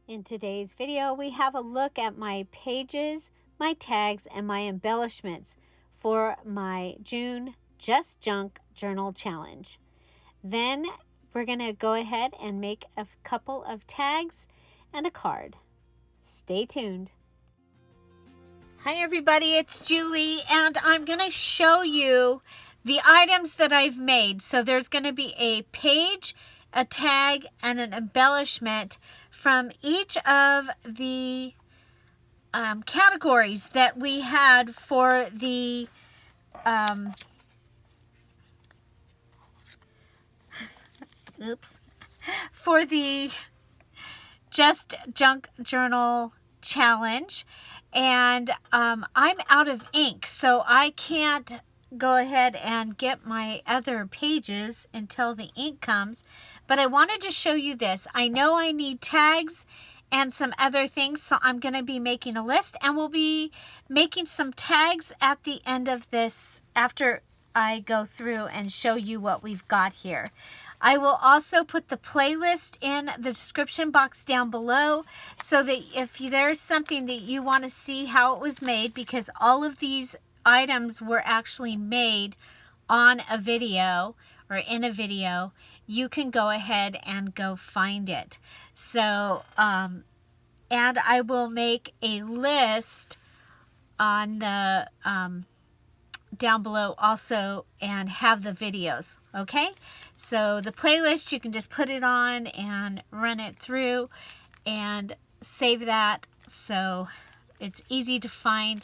In today's video, we have a look at my pages, my tags, and my embellishments for my June Just Junk Journal Challenge. Then we're going to go ahead and make a couple of tags and a card. Stay tuned. Hi everybody, it's Julie, and I'm going to show you the items that I've made. So there's going to be a page, a tag, and an embellishment from each of the categories that we had for the for the Just Junk Journal Challenge. And I'm out of ink, so I can't go ahead and get my other pages until the ink comes. But I wanted to show you this. I know I need tags and some other things, so I'm going to be making a list, and we'll be making some tags at the end of this after I go through and show you what we've got here. I will also put the playlist in the description box down below, so that if there's something that you want to see how it was made, because all of these items were actually made on a video or in a video, you can go ahead and go find it. So, and I will make a list on the down below also, and have the videos. Okay, so the playlist, you can just put it on and run it through and save that, so it's easy to find.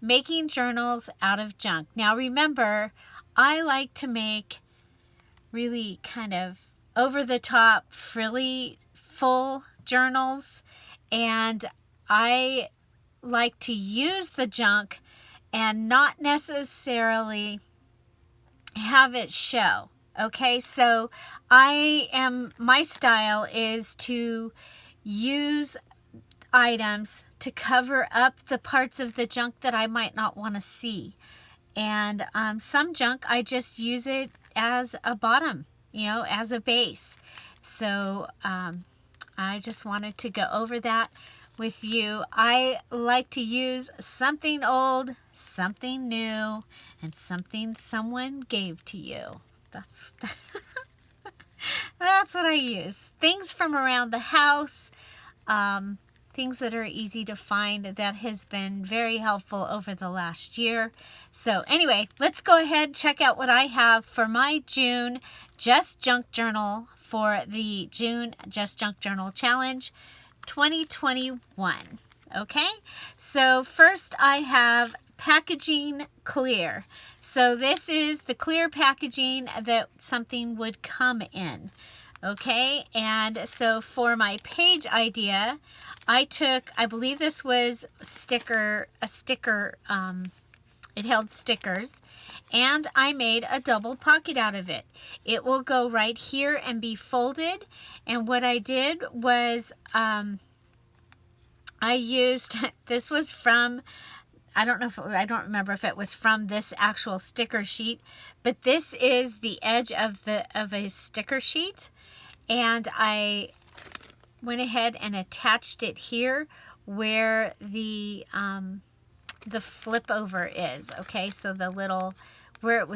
Making journals out of junk. Now remember, I like to make really kind of over the top, frilly, full journals, and I like to use the junk and not necessarily have it show. Okay, so my style is to use items to cover up the parts of the junk that I might not want to see. And some junk, I just use it as a bottom, as a base. So I just wanted to go over that with you. I like to use something old, something new, and something someone gave to you. That's what I use. Things from around the house, things that are easy to find. That has been very helpful over the last year. So anyway, let's go ahead and check out what I have for my June Just Junk Journal for the June Just Junk Journal Challenge 2021. Okay, so first I have packaging clear. So this is the clear packaging that something would come in. Okay, and so for my page idea, I believe this was a sticker, it held stickers, and I made a double pocket out of it. It will go right here and be folded, and what I did was I used, this was from, I don't remember if it was from this actual sticker sheet, but this is the edge of a sticker sheet, and I went ahead and attached it here where the flip over is. Okay, so the little where it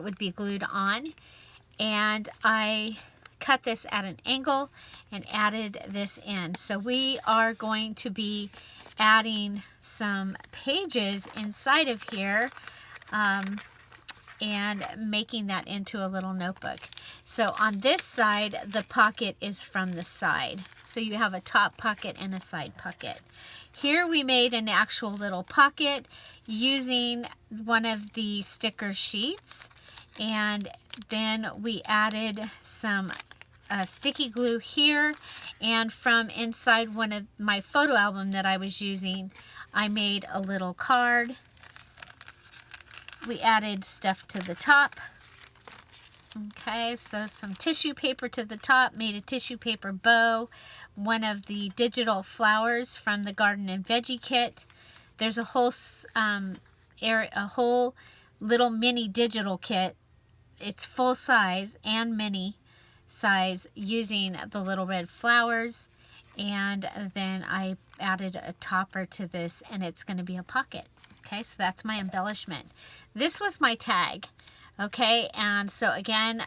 would be glued on, and I cut this at an angle and added this in. So we are going to be adding some pages inside of here and making that into a little notebook. So on this side, the pocket is from the side. So you have a top pocket and a side pocket. Here we made an actual little pocket using one of the sticker sheets, and then we added some sticky glue here, and from inside one of my photo album that I was using, I made a little card. We added stuff to the top. Okay, so some tissue paper to the top, made a tissue paper bow, one of the digital flowers from the Garden and Veggie kit. There's a whole little mini digital kit. It's full size and mini size using the little red flowers. And then I added a topper to this, and it's going to be a pocket. Okay, so that's my embellishment. This was my tag. Okay, and so again,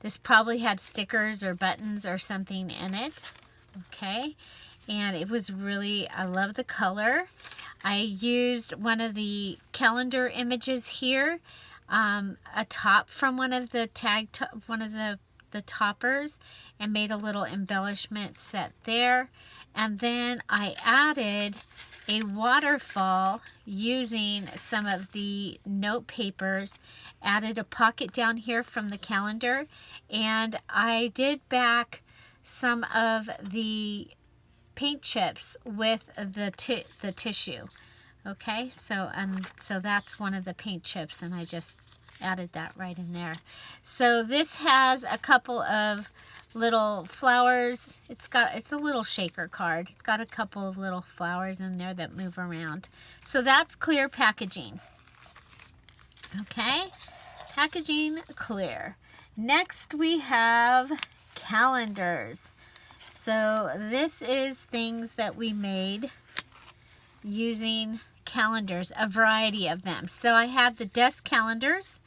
this probably had stickers or buttons or something in it. Okay, and it was really, I love the color. I used one of the calendar images here, a top from one of the the toppers, and made a little embellishment set there. And then I added a waterfall using some of the note papers, added a pocket down here from the calendar, and I did back some of the paint chips with the tissue. Okay, so that's one of the paint chips, and I just added that right in there. So this has a couple of little flowers. It's a little shaker card. It's got a couple of little flowers in there that move around. So that's clear packaging. Okay, packaging clear. Next we have calendars. So this is things that we made using calendars, a variety of them. So I had the desk calendars,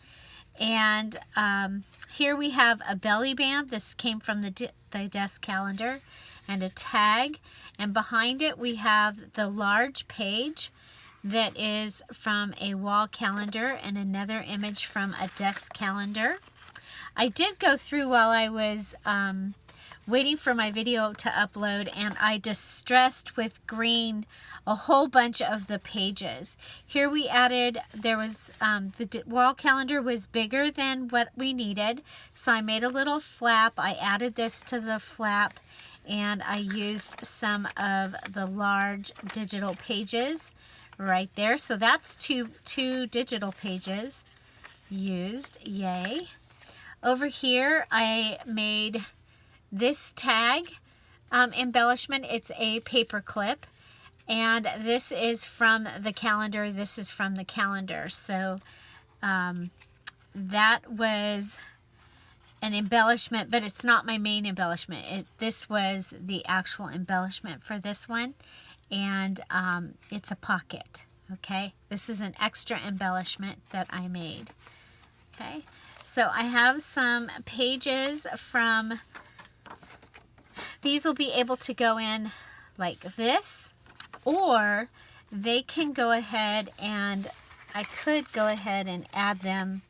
and here we have a belly band. This came from the desk calendar, and a tag, and behind it we have the large page that is from a wall calendar, and another image from a desk calendar. I did go through while I was waiting for my video to upload, and I distressed with green a whole bunch of the pages. Here we added, there was, the wall calendar was bigger than what we needed, so I made a little flap. I added this to the flap, and I used some of the large digital pages right there. So that's two digital pages used, yay. Over here I made this tag embellishment. It's a paper clip, and this is from the calendar. This is from the calendar. So that was an embellishment, but it's not my main embellishment. This was the actual embellishment for this one, and it's a pocket. Okay, this is an extra embellishment that I made. Okay, so I have some pages from, these will be able to go in like this, or they can go ahead, and I could go ahead and add them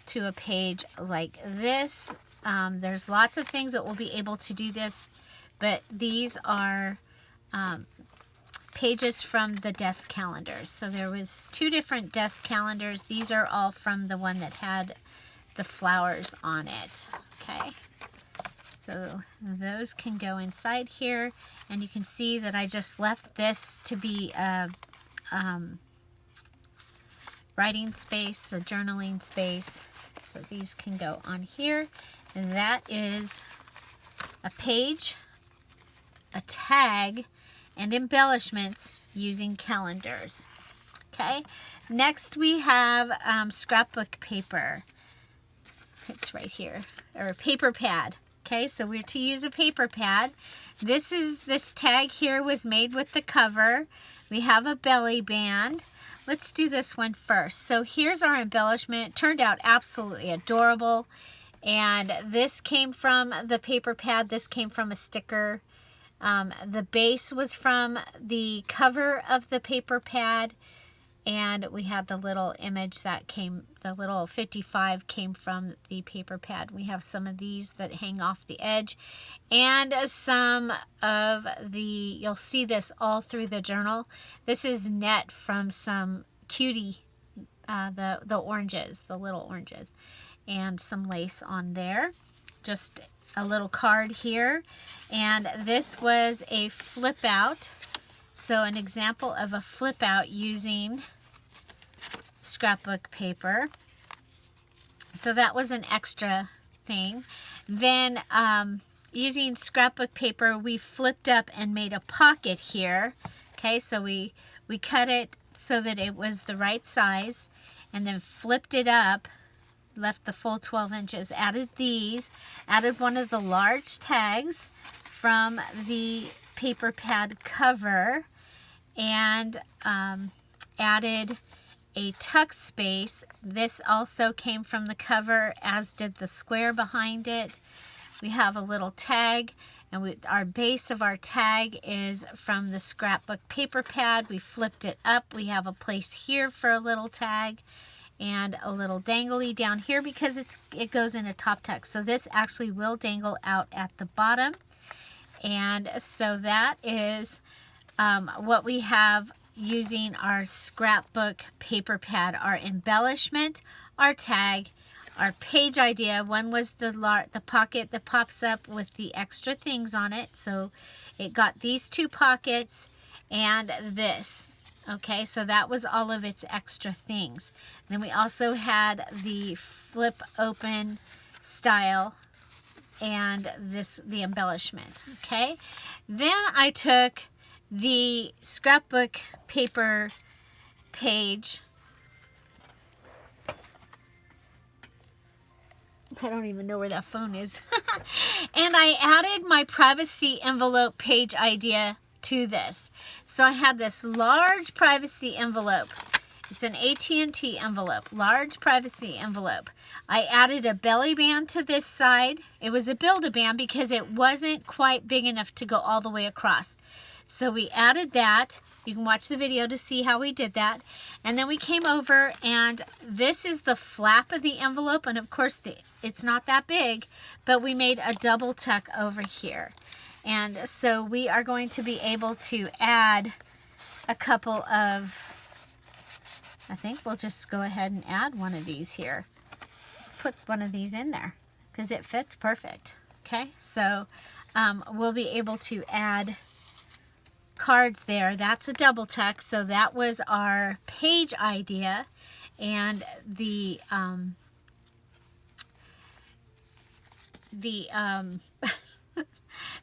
to a page like this. There's lots of things that will be able to do this, but these are pages from the desk calendars. So there was 2 different desk calendars. These are all from the one that had the flowers on it. Okay, so those can go inside here, and you can see that I just left this to be a writing space or journaling space. So these can go on here, and that is a page, a tag, and embellishments using calendars. Okay, next we have scrapbook paper. It's right here, or a paper pad. Okay, so we're to use a paper pad. This tag here was made with the cover. We have a belly band. Let's do this one first. So here's our embellishment. It turned out absolutely adorable. And this came from the paper pad. This came from a sticker. The base was from the cover of the paper pad. And we had the little image that came, the little 55 came from the paper pad. We have some of these that hang off the edge, and some of the, you'll see this all through the journal. This is net from some cutie, the oranges, the little oranges, and some lace on there. Just a little card here. And this was a flip out. So an example of a flip out using scrapbook paper. So that was an extra thing. Then using scrapbook paper, we flipped up and made a pocket here. Okay, so we cut it so that it was the right size, and then flipped it up, left the full 12 inches, added these, added one of the large tags from the paper pad cover and added a tuck space. This also came from the cover, as did the square behind it. We have a little tag, and our base of our tag is from the scrapbook paper pad. We flipped it up. We have a place here for a little tag and a little dangly down here because it goes in a top tuck. So this actually will dangle out at the bottom. And so that is what we have using our scrapbook paper pad, our embellishment, our tag, our page idea. One was the pocket that pops up with the extra things on it. So it got these two pockets and this. Okay, so that was all of its extra things. Then we also had the flip open style and the embellishment. Okay, then I took the scrapbook paper page. I don't even know where that phone is. And I added my privacy envelope page idea to this. So I had this large privacy envelope. It's an AT&T envelope, large privacy envelope. I added a belly band to this side. It was a Build-A-Band because it wasn't quite big enough to go all the way across. So we added that. You can watch the video to see how we did that. And then we came over, and this is the flap of the envelope. And of course, it's not that big, but we made a double tuck over here. And so we are going to be able to add a couple of, I think we'll just go ahead and add one of these here. Let's put one of these in there because it fits perfect. Okay, so we'll be able to add cards there. That's a double tuck. So that was our page idea, and the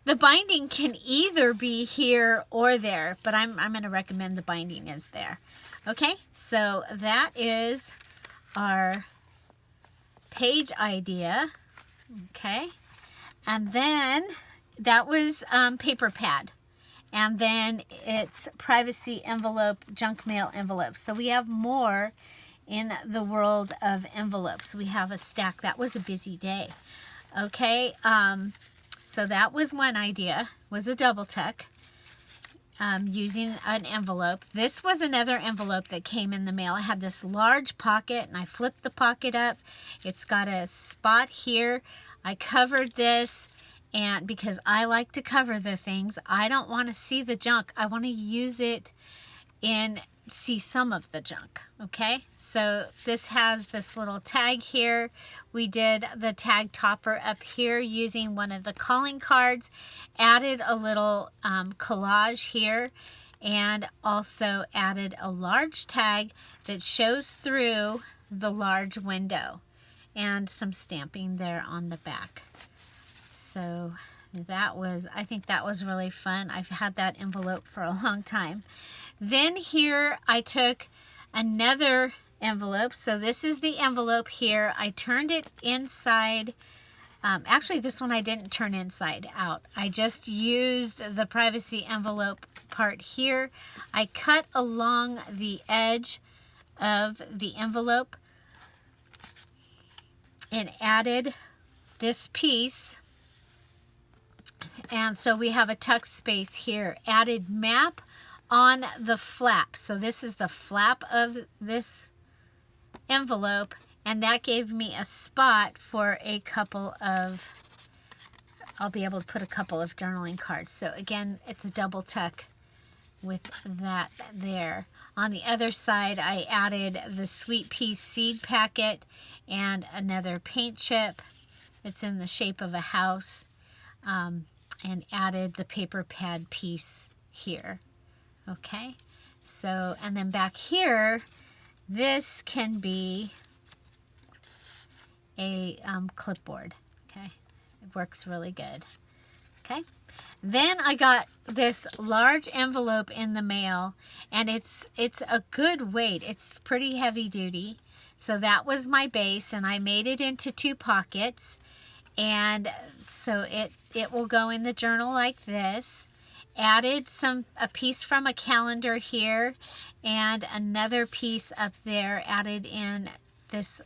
the binding can either be here or there, but I'm going to recommend the binding is there. Okay, so that is our page idea. Okay, and then that was paper pad. And then it's privacy envelope, junk mail envelope. So we have more in the world of envelopes. We have a stack. That was a busy day. Okay, so that was one idea, was a double tuck using an envelope. This was another envelope that came in the mail. I had this large pocket, and I flipped the pocket up. It's got a spot here. I covered this. And because I like to cover the things, I don't want to see the junk. I want to use it and see some of the junk. Okay, so this has this little tag here. We did the tag topper up here using one of the calling cards, added a little collage here, and also added a large tag that shows through the large window, and some stamping there on the back. So that was, I think that was really fun. I've had that envelope for a long time. Then here I took another envelope. So this is the envelope here. I turned it inside. Actually, this one I didn't turn inside out. I just used the privacy envelope part here. I cut along the edge of the envelope and added this piece. And so we have a tuck space here. Added map on the flap. So this is the flap of this envelope, and that gave me a spot for a couple of, I'll be able to put a couple of journaling cards. So again, it's a double tuck with that there. On the other side, I added the Sweet Pea seed packet and another paint chip. It's in the shape of a house. And added the paper pad piece here. Okay, so, and then back here, this can be a clipboard. Okay, it works really good. Okay, then I got this large envelope in the mail, and it's a good weight. It's pretty heavy duty. So that was my base, and I made it into two pockets. And so it will go in the journal like this. Added a piece from a calendar here and another piece up there, added in this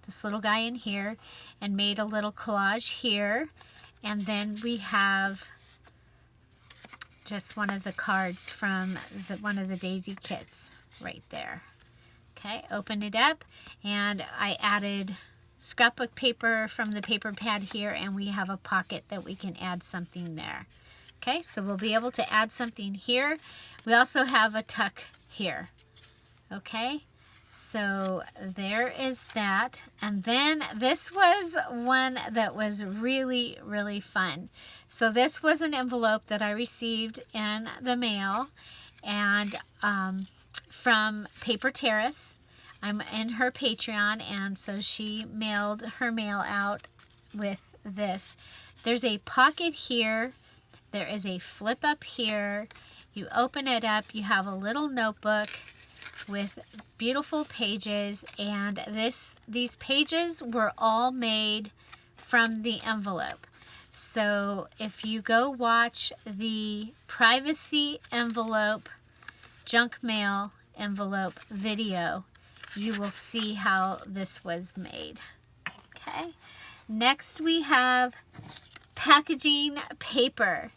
this little guy in here, and made a little collage here. And then we have just one of the cards from one of the Daisy kits right there. Okay, open it up, and I added scrapbook paper from the paper pad here, and we have a pocket that we can add something there. Okay, so we'll be able to add something here. We also have a tuck here. Okay, so there is that. And then this was one that was really, really fun. So this was an envelope that I received in the mail, and from Paper Terrace. I'm in her Patreon, and so she mailed her mail out with this. There's a pocket here. There is a flip up here. You open it up, you have a little notebook with beautiful pages, and these pages were all made from the envelope. So if you go watch the privacy envelope, junk mail envelope video, you will see how this was made. Okay. Next we have packaging paper.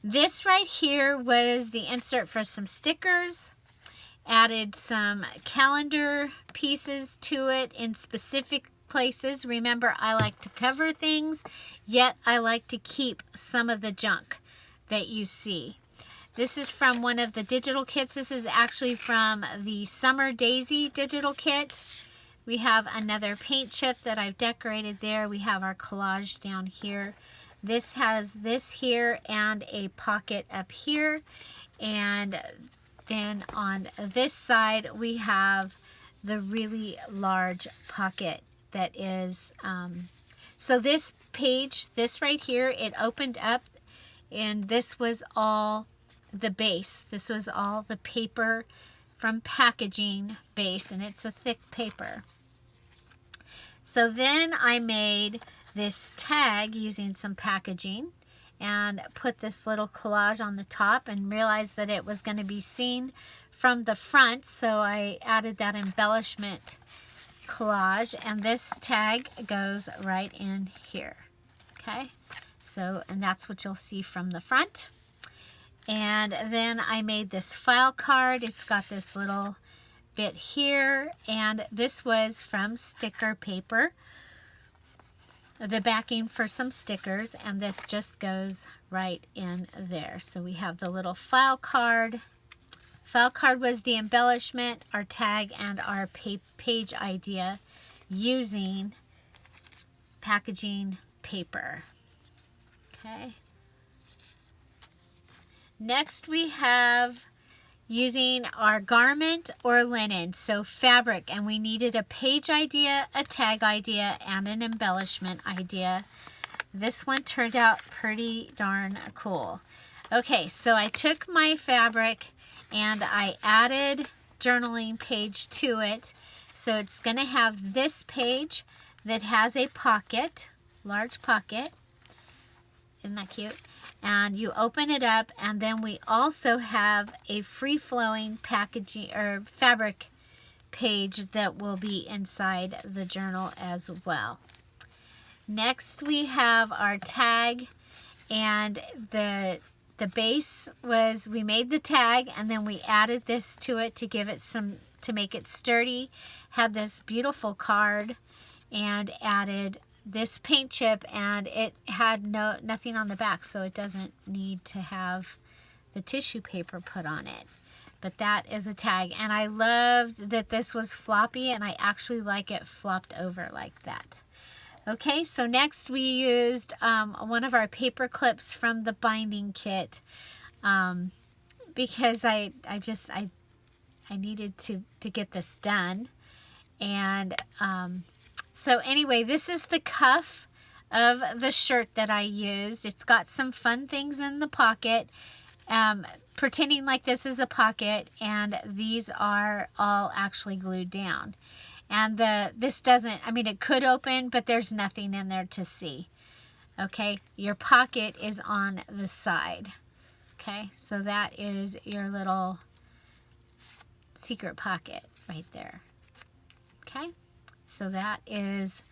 This right here was the insert for some stickers. Added some calendar pieces to it in specific places. Remember, I like to cover things, yet I like to keep some of the junk that you see. This is from one of the digital kits. This is actually from the Summer Daisy digital kit. We have another paint chip that I've decorated there. We have our collage down here. This has this here and a pocket up here. And then on this side, we have the really large pocket that is, so this page, this right here, it opened up, and this was all the base. This was all the paper from packaging base, and it's a thick paper. So then I made this tag using some packaging and put this little collage on the top, and realized that it was going to be seen from the front, so I added that embellishment collage, and this tag goes right in here. Okay, so, and that's what you'll see from the front. And then I made this file card. It's got this little bit here, and this was from sticker paper, the backing for some stickers, and this just goes right in there. So we have the little file card. File card was the embellishment, our tag, and our page idea using packaging paper. Okay. Next we have using our garment or linen, so fabric, and we needed a page idea, a tag idea, and an embellishment idea. This one turned out pretty darn cool. Okay, so I took my fabric and I added journaling page to it. So it's going to have this page that has a pocket, large pocket. Isn't that cute? And you open it up, and then we also have a free-flowing packaging or fabric page that will be inside the journal as well. Next we have our tag, and the base was, we made the tag and then we added this to it to give it some, to make it sturdy. Had this beautiful card and added this paint chip, and it had nothing on the back, so it doesn't need to have the tissue paper put on it. But that is a tag, and I loved that this was floppy, and I actually like it flopped over like that. Okay, so next we used one of our paper clips from the binding kit because I needed to get this done. And so anyway, this is the cuff of the shirt that I used. It's got some fun things in the pocket, pretending like this is a pocket, and these are all actually glued down. And this doesn't, I mean, it could open, but there's nothing in there to see. Okay, your pocket is on the side. Okay, so that is your little secret pocket right there. Okay, so that is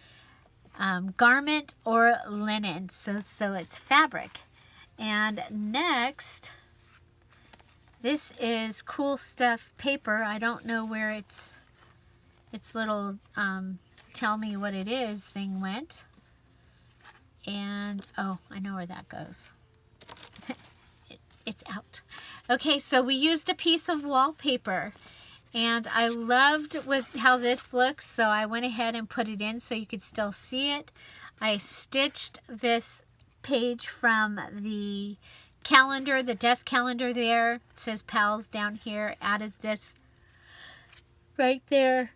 garment or linen. So it's fabric. And next, this is Cool Stuff paper. I don't know where its little tell me what it is thing went. And oh, I know where that goes. It's out. Okay, so we used a piece of wallpaper, and I loved how this looks, so I went ahead and put it in so you could still see it. I stitched this page from the calendar, the desk calendar there. It says pals down here. Added this right there.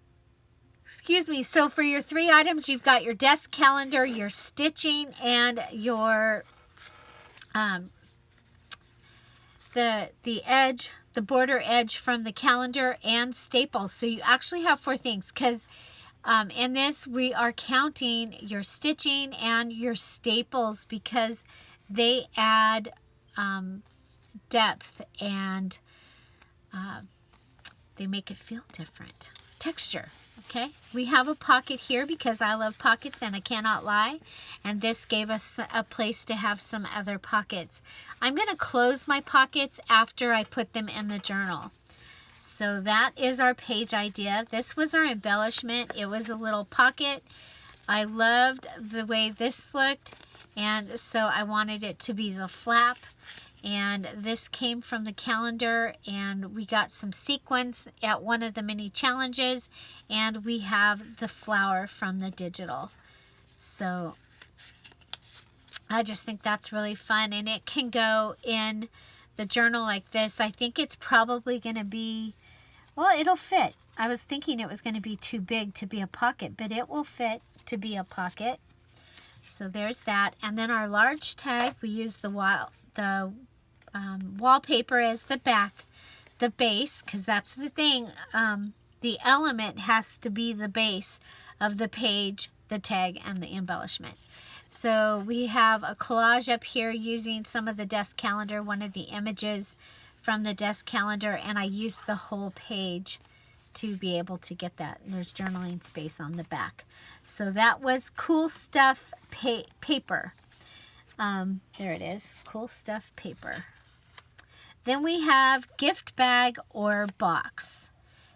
Excuse me. So for your 3 items, you've got your desk calendar, your stitching, and your the edge, the border edge from the calendar, and staples. So you actually have 4 things, because in this we are counting your stitching and your staples because they add depth and they make it feel different. Texture. Okay, we have a pocket here because I love pockets and I cannot lie, and this gave us a place to have some other pockets. I'm going to close my pockets after I put them in the journal. So that is our page idea. This was our embellishment. It was a little pocket. I loved the way this looked, and so I wanted it to be the flap. And this came from the calendar, and we got some sequins at one of the mini challenges, and we have the flower from the digital. So I just think that's really fun, and it can go in the journal like this. I think it's probably going to be, well, it'll fit. I was thinking it was going to be too big to be a pocket, but it will fit to be a pocket. So there's that. And then our large tag, we use the wallpaper as the back, the base, because that's the thing. The element has to be the base of the page, the tag, and the embellishment. So we have a collage up here using some of the desk calendar, one of the images from the desk calendar, and I used the whole page to be able to get that. And there's journaling space on the back. So that was Cool Stuff paper. There it is, Cool Stuff paper. Then we have gift bag or box.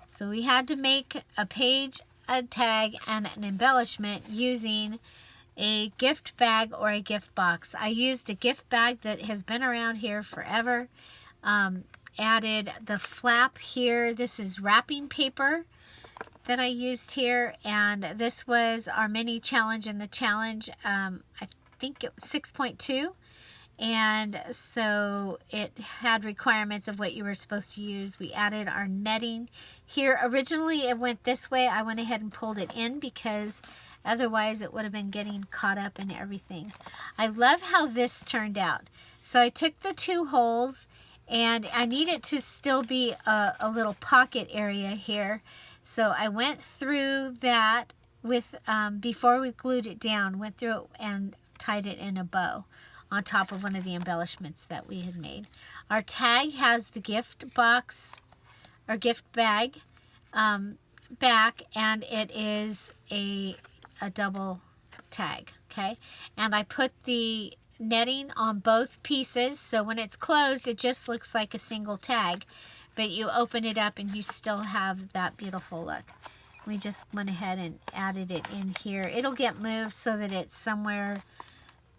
So we had to make a page, a tag, and an embellishment using a gift bag or a gift box. I used a gift bag that has been around here forever. Added the flap here. This is wrapping paper that I used here, and this was our mini challenge in the challenge. I think it was 6.2. And so it had requirements of what you were supposed to use. We added our netting here. Originally it went this way. I went ahead and pulled it in because otherwise it would have been getting caught up in everything. I love how this turned out. So I took the 2 holes, and I need it to still be a little pocket area here. So I went through that with before we glued it down, went through it and tied it in a bow on top of one of the embellishments that we had made. Our tag has the gift box or gift bag back, and it is a double tag, okay? And I put the netting on both pieces, so when it's closed, it just looks like a single tag, but you open it up and you still have that beautiful look. We just went ahead and added it in here. It'll get moved so that it's somewhere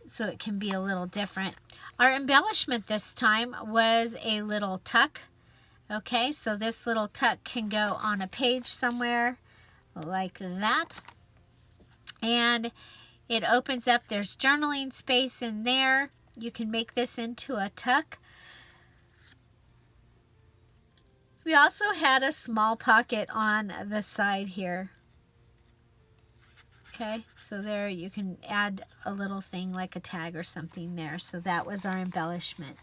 so it can be a little different. Our embellishment this time was a little tuck. Okay, so this little tuck can go on a page somewhere like that. And it opens up. There's journaling space in there. You can make this into a tuck. We also had a small pocket on the side here. Okay, so there you can add a little thing like a tag or something there. So that was our embellishment.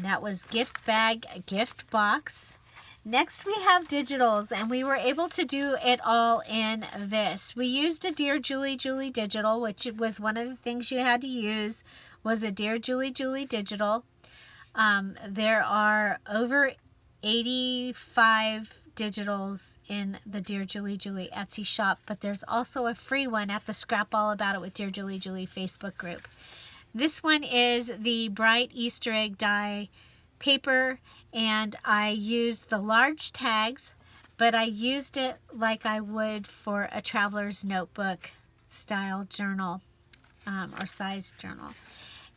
That was gift bag, gift box. Next we have digitals, and we were able to do it all in this. We used a Dear Julie Julie digital, which was one of the things you had to use, was a Dear Julie Julie digital. There are over 85 digitals in the Dear Julie Julie Etsy shop, but there's also a free one at the Scrap All About It with Dear Julie Julie Facebook group. This one is the Bright Easter Egg Die paper, and I used the large tags, but I used it like I would for a traveler's notebook style journal or size journal.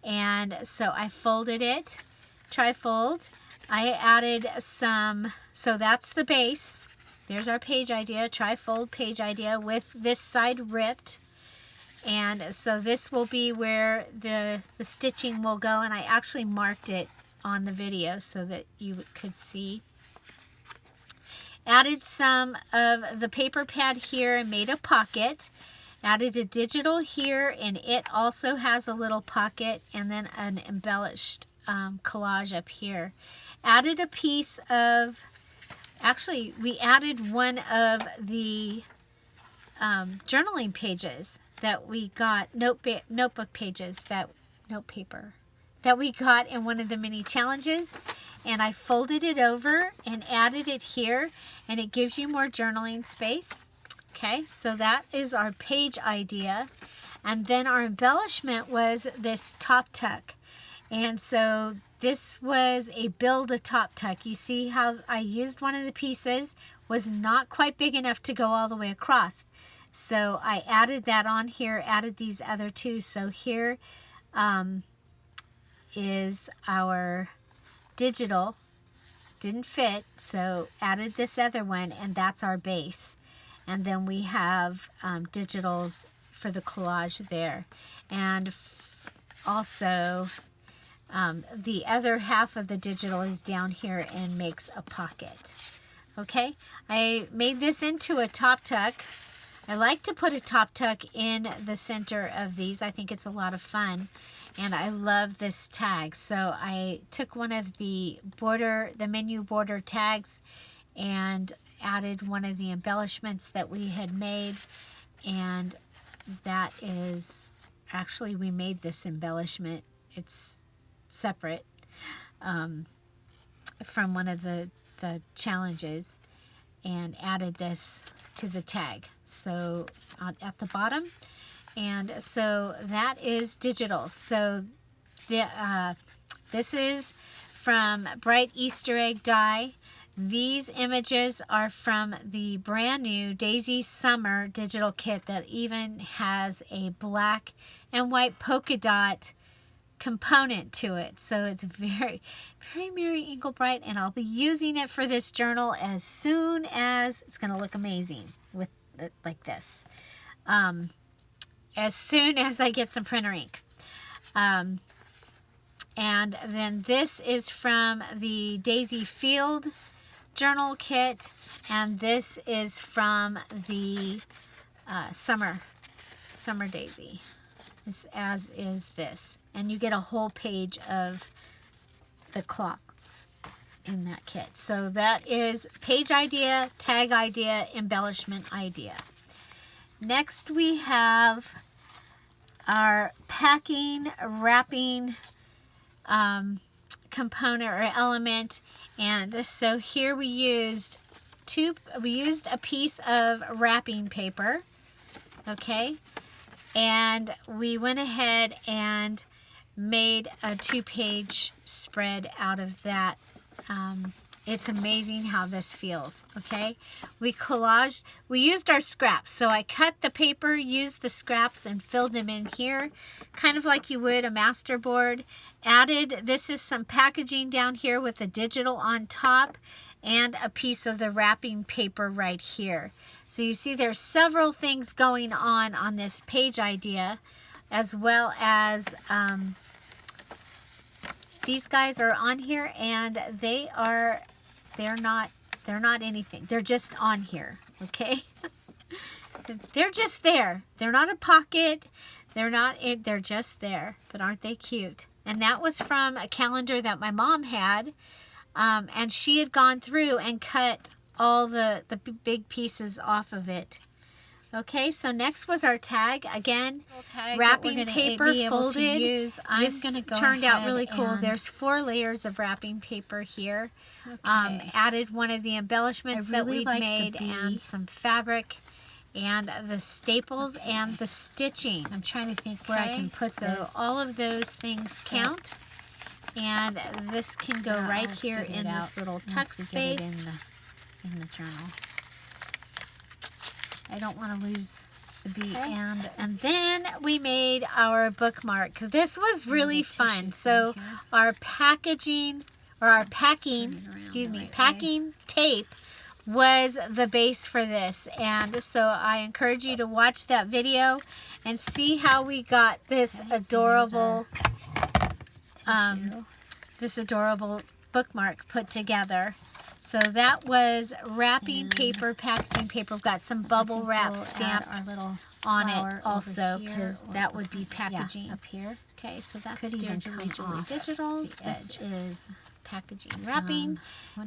And so I folded it, tri-fold. I added some, so that's the base. There's our page idea, tri-fold page idea with this side ripped. And so this will be where the stitching will go, and I actually marked it on the video so that you could see. Added some of the paper pad here and made a pocket. Added a digital here, and it also has a little pocket, and then an embellished collage up here. Added a piece of, actually we added one of the journaling pages that we got, notebook pages, note paper that we got in one of the mini challenges, and I folded it over and added it here, and it gives you more journaling space. Okay, so that is our page idea. And then our embellishment was this top tuck. And so this was a build a top tuck. You see how I used one of the pieces, was not quite big enough to go all the way across. So I added that on here, added these other two. So here is our digital, didn't fit, so added this other one, and that's our base. And then we have digitals for the collage there. And also the other half of the digital is down here and makes a pocket. Okay, I made this into a top tuck. I like to put a top tuck in the center of these. I think it's a lot of fun. And I love this tag. So I took one of the menu border tags, and added one of the embellishments that we had made. And that is, actually we made this embellishment. It's separate from one of the challenges, and added this to the tag. So at the bottom. And so that is digital. So this is from Bright Easter Egg Die. These images are from the brand new Daisy Summer digital kit that even has a black and white polka dot component to it. So it's very, very Mary Englebright, and I'll be using it for this journal as soon as, it's going to look amazing with it like this. As soon as I get some printer ink. And then this is from the Daisy Field journal kit, and this is from the Summer Daisy, as is this. And you get a whole page of the clocks in that kit. So that is page idea, tag idea, embellishment idea. Next we have our packing, wrapping component or element. And so here we used a piece of wrapping paper, okay? And we went ahead and made a 2-page spread out of that. It's amazing how this feels, okay? We used our scraps. So I cut the paper, used the scraps, and filled them in here, kind of like you would a master board. This is some packaging down here with the digital on top, and a piece of the wrapping paper right here. So you see there's several things going on this page idea, as well as these guys are on here, and they're not anything. They're just on here, okay? They're just there. They're not a pocket. They're just there. But aren't they cute? And that was from a calendar that my mom had. And she had gone through and cut all the big pieces off of it. Okay, so next was our tag. Again, wrapping paper folded. This turned out really cool. There's 4 layers of wrapping paper here. Added one of the embellishments that we'd made and some fabric and the staples and the stitching. I'm trying to think where I can put those. So all of those things count. And this can go right here in this little tuck space. In the journal. I don't want to lose the beat. And then we made our bookmark. This was really fun. So our packaging, or our packing, packing tape was the base for this. And so I encourage you to watch that video and see how we got this adorable bookmark put together. So that was wrapping paper, packaging paper. We've got some bubble wrap stamp on it also, because that would be packaging. Up here. Okay, so that's Julie Digital. This is packaging wrapping.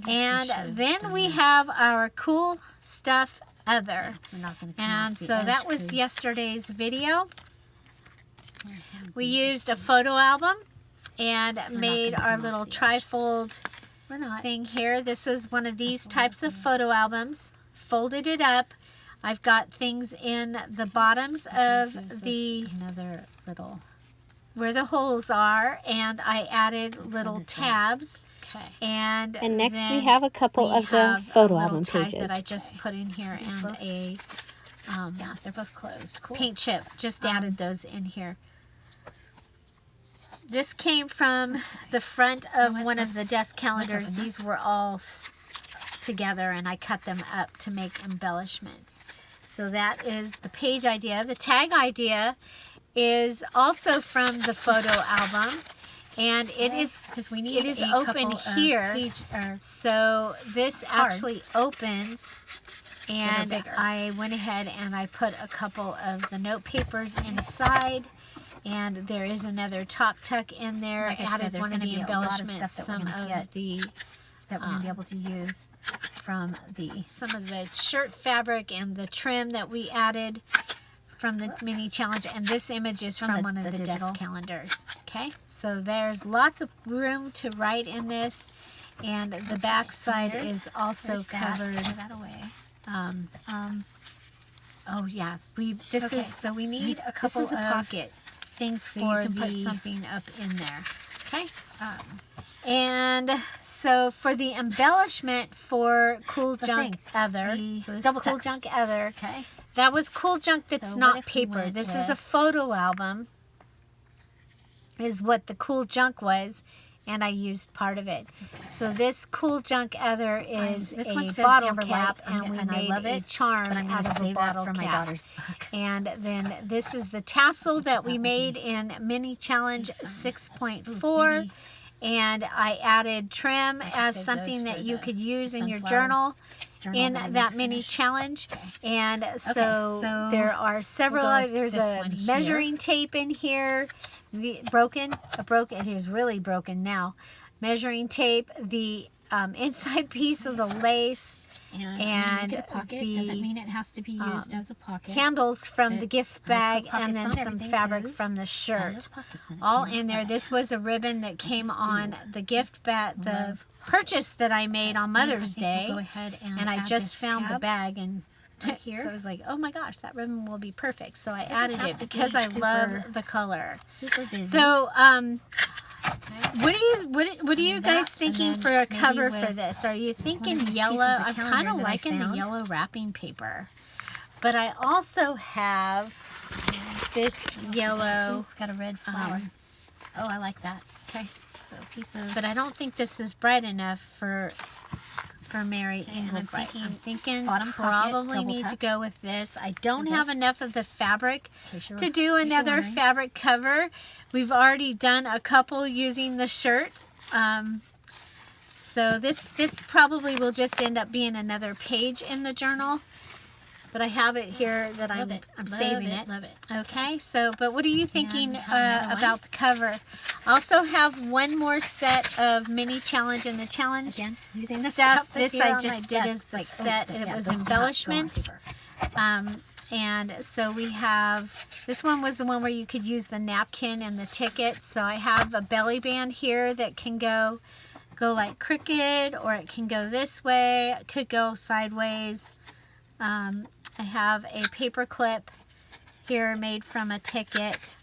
And then we have our cool stuff other. And so that was yesterday's video. We used a photo album and made our little trifold thing here. This is one of these types of photo albums. Folded it up. I've got things in the bottoms of the another little where the holes are, and I added little tabs. Okay. And next we have a couple of the photo album pages that I just put in here, and a yeah, they're both closed. Cool. Paint chip. Just added those in here. This came from the front of one of the desk calendars. These were all together, and I cut them up to make embellishments. So that is the page idea. The tag idea is also from the photo album, and it is open here. So this actually opens, and I went ahead and I put a couple of the note papers inside. And there is another top tuck in there. Like I added said, one of the embellishments, that we're going to get that we're going to be able to use from some of the shirt fabric and the trim that we added from the mini challenge. And this image is from one of the desk calendars. Okay, so there's lots of room to write in this, and the back side is also covered. Throw that away. Oh yeah, so we need a couple of pocket things for you can put something up in there. Okay. And so for the embellishment for Cool Junk Other, so this double Cool tucks. Junk Other, that was Cool Junk that's not paper. This is a photo album, is what the Cool Junk was, and I used part of it. So this Cool Junk Other is this a one says bottle cap, and we made I love a charm out of a bottle cap. My daughter's book. And then this is the tassel that we made in Mini Challenge 6.4. And I added trim as something that you could use in your journal in that mini challenge. And so there are several. There's a measuring tape in here. It is really broken now. Measuring tape, the inside piece of the lace, and a pocket doesn't mean it has to be used as a pocket. Handles from the gift bag, and then some fabric from the shirt. All in there. This was a ribbon that came on the gift bag, the purchase that I made on Mother's Day. Go ahead and I just found the bag, and here. So I was like, oh my gosh, that ribbon will be perfect. So I added it because I love the color. Super busy. So what are you guys thinking for a cover for this? Are you thinking yellow? I'm kind of liking the yellow wrapping paper. But I also have this yellow. Got a red flower. Oh, I like that. Okay. So a piece of. But I don't think this is bright enough for Mary England. I'm thinking probably need to go with this. I don't have enough of the fabric to do another fabric cover. We've already done a couple using the shirt. So this probably will just end up being another page in the journal. But I have it here that I'm saving it. Love it. Okay, so, but what are you thinking about the cover? Also have one more set of mini challenge in the challenge. Again, using the stuff. stuff This I just did as the set. It was embellishments. And so we have, this one was the one where you could use the napkin and the ticket. So I have a belly band here that can go like crooked, or it can go this way. It could go sideways. I have a paper clip here made from a ticket.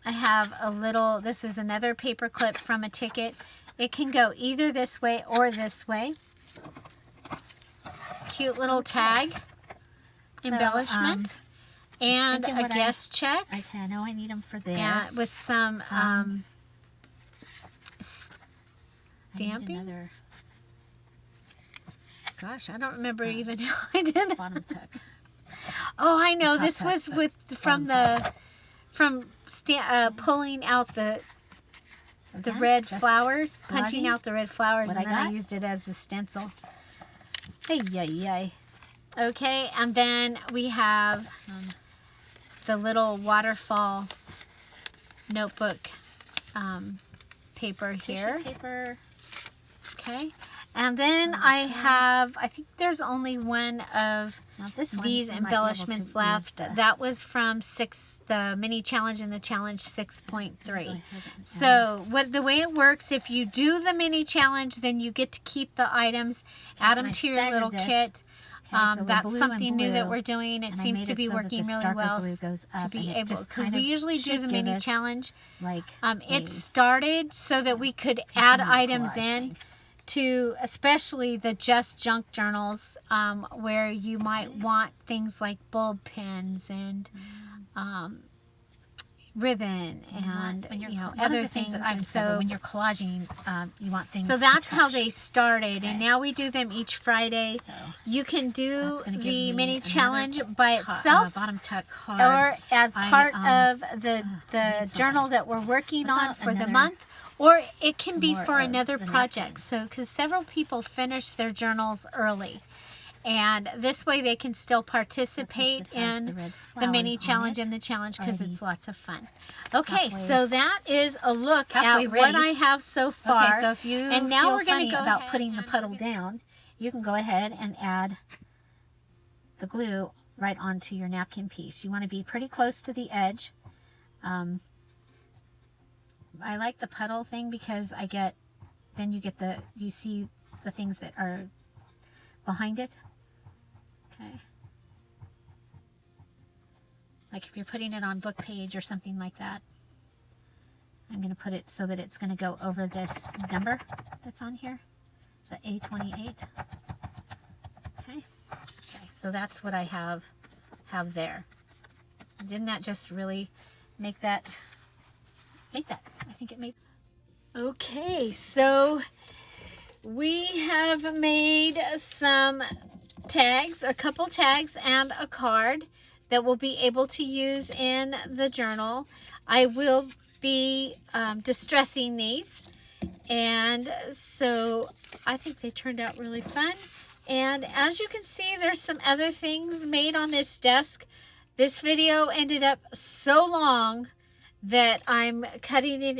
I have a little, this is another paper clip from a ticket. It can go either this way or this way. This cute little tag, embellishment, and a guest check. I know I need them for there. Yeah, with some stamping. Gosh, I don't remember even how I did that. Bottom tuck. Oh, I know. This was from pulling out the red flowers, punching out the red flowers, and then I used it as a stencil. Hey, yay. Okay, and then we have the little waterfall notebook paper here. Paper. Okay, and then I have, I think there's only one of these embellishments left. That was from the mini challenge and the challenge 6.3. So the way it works, if you do the mini challenge, then you get to keep the items, add them to your little kit. So that's something new that we're doing. It seems to be working really well to be able, because we usually do the mini challenge. It started so that we could add items in to, especially the just junk journals, where you might want things like bulb pins and ribbon and other things. So when you're collaging, you want things. So that's how they started, and now we do them each Friday. So you can do the mini challenge by itself, bottom tuck card, or as part of the journal that we're working on for the month. Or it can be for another project. So, because several people finish their journals early. And this way they can still participate in the mini challenge and the challenge, because it's lots of fun. Okay, so that is a look at what I have so far. Okay, so if you and now we're going to go about putting the puddle down, you can go ahead and add the glue right onto your napkin piece. You want to be pretty close to the edge. I like the puddle thing because you see the things that are behind it. Okay. Like if you're putting it on book page or something like that. I'm going to put it so that it's going to go over this number that's on here, the A28. Okay. So that's what I have there. Didn't that just really make that? I think it made. Okay, so we have made some tags, a couple tags and a card that we'll be able to use in the journal. I will be distressing these, and so I think they turned out really fun. And as you can see, there's some other things made on this desk. This video ended up so long that I'm dividing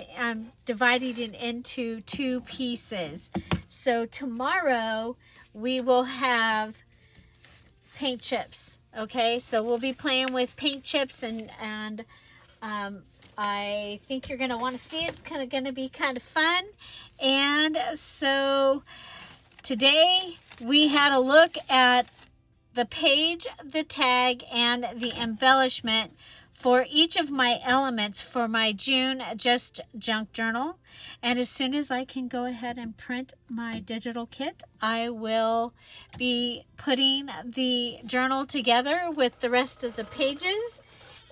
it into 2 pieces. So tomorrow we will have paint chips. Okay, so we'll be playing with paint chips, and I think you're going to want to see it. It's going to be kind of fun. And so today we had a look at the page, the tag, and the embellishment for each of my elements for my June Just Junk Journal. And as soon as I can go ahead and print my digital kit, I will be putting the journal together with the rest of the pages.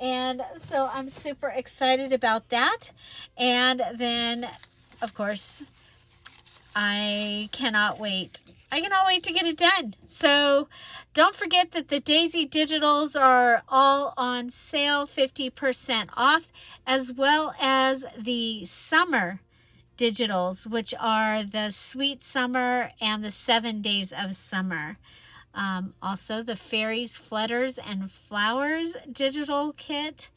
And so I'm super excited about that. And then, of course, I cannot wait. I cannot wait to get it done. So don't forget that the Daisy Digitals are all on sale, 50% off, as well as the summer digitals, which are the Sweet Summer and the 7 Days of Summer. Also, the Fairies, Flutters, and Flowers digital kit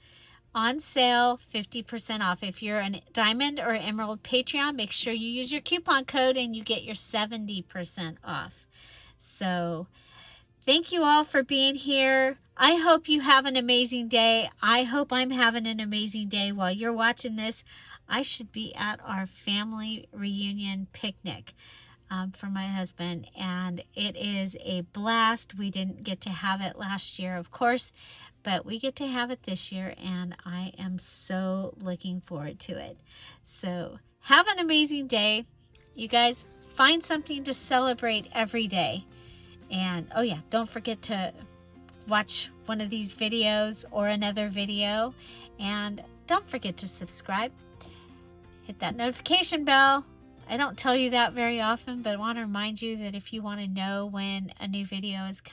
on sale, 50% off. If you're a Diamond or Emerald Patreon, make sure you use your coupon code and you get your 70% off. So thank you all for being here. I hope you have an amazing day. I hope I'm having an amazing day. While you're watching this, I should be at our family reunion picnic for my husband, and it is a blast. We didn't get to have it last year, of course, but we get to have it this year, and I am so looking forward to it. So have an amazing day. You guys, find something to celebrate every day. And oh yeah, don't forget to watch one of these videos or another video. And don't forget to subscribe. Hit that notification bell. I don't tell you that very often, but I want to remind you that if you want to know when a new video is coming,